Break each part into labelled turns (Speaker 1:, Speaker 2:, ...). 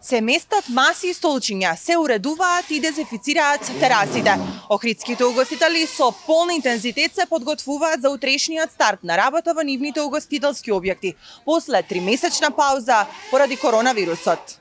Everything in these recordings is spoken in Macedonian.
Speaker 1: Се местат маси и столчиња, се уредуваат и дезинфицираат терасите. Охридските угостители со полн интензитет се подготвуваат за утрешниот старт на работа во нивните угостителски објекти после 3-месечна пауза поради коронавирусот.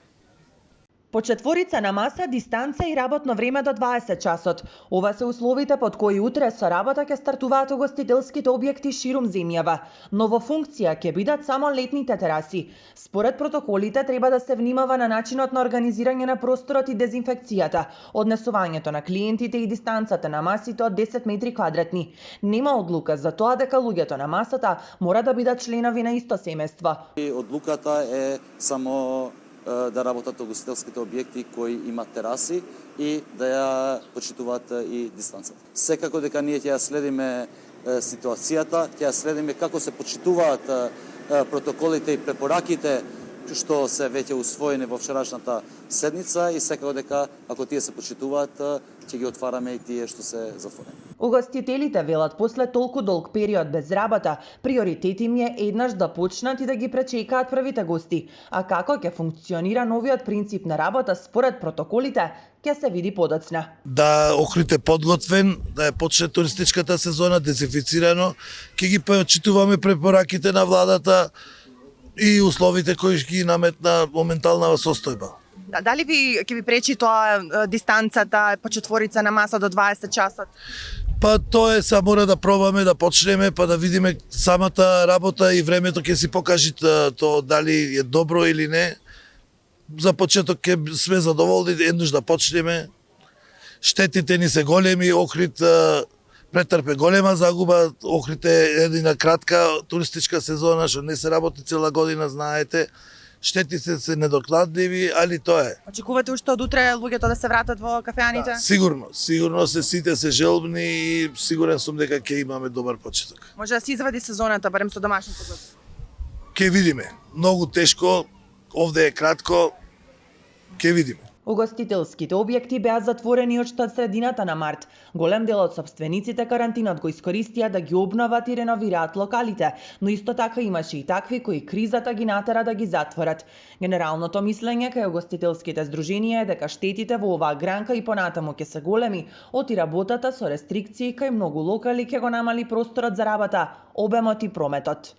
Speaker 1: По четворица на маса, дистанца и работно време до 20 часот. Ова се условите под кои утре со работа ќе стартуваат угостителските објекти ширум земјава, но во функција ќе бидат само летните тераси. Според протоколите треба да се внимава на начинот на организирање на просторот и дезинфекцијата, однесувањето на клиентите и дистанцата на масите од 10 метри квадратни. Нема одлука за тоа дека луѓето на масата мора да бидат членови на исто семејство.
Speaker 2: Одлуката е само да работат угостителските објекти кои имат тераси и да ја почитуваат и дистанцата. Секако дека ние ќе ја следиме ситуацијата, ќе ја следиме како се почитуваат протоколите и препораките што се веќе усвоени во вчерашната седница и секако дека ако тие се почитуваат, ќе ги отвараме и тие што се затворени.
Speaker 1: Угостителите велат после толку долг период без работа, приоритет им е еднаш да почнат и да ги пречекаат првите гости. А како ќе функционира новиот принцип на работа според протоколите, ќе се види подоцна.
Speaker 3: Да Охрид е подготвен, да почне туристичката сезона дезинфицирано, ќе ги почитуваме препораките на владата и условите кои ги наметна моментална состојба.
Speaker 1: Дали ќе ви пречи тоа дистанцата по четворица на маса до 20 часот?
Speaker 3: Па тоа е, са мора да пробаме да почнеме, па да видиме самата работа и времето ќе си покажи тоа дали е добро или не. За почеток ќе сме задоволни еднаш да почнеме. Штетите ни се големи, Охрид претрпе голема загуба. Охрид е една кратка туристичка сезона, што не се работи цела година, знаете. Штети се недокладливи, али тоа е.
Speaker 1: Очекувате уште од утре луѓето да се вратат во кафеаните?
Speaker 3: Да, сигурно сите се желбни и сигурен сум дека ќе имаме добар почеток.
Speaker 1: Може да се извади сезоната барем со домашните гости?
Speaker 3: Ќе видиме. Многу тешко, овде е кратко, ќе видиме.
Speaker 1: Угостителските објекти беа затворени уште од средината на март. Голем дел од собствениците карантинот го искористија да ги обноват и реновираат локалите, но исто така имаше и такви кои кризата ги натера да ги затворат. Генералното мислење кај угостителските здруженија е дека штетите во оваа гранка и понатаму ќе се големи, оти работата со рестрикции кај многу локали ќе го намали просторот за работа, обемот и прометот.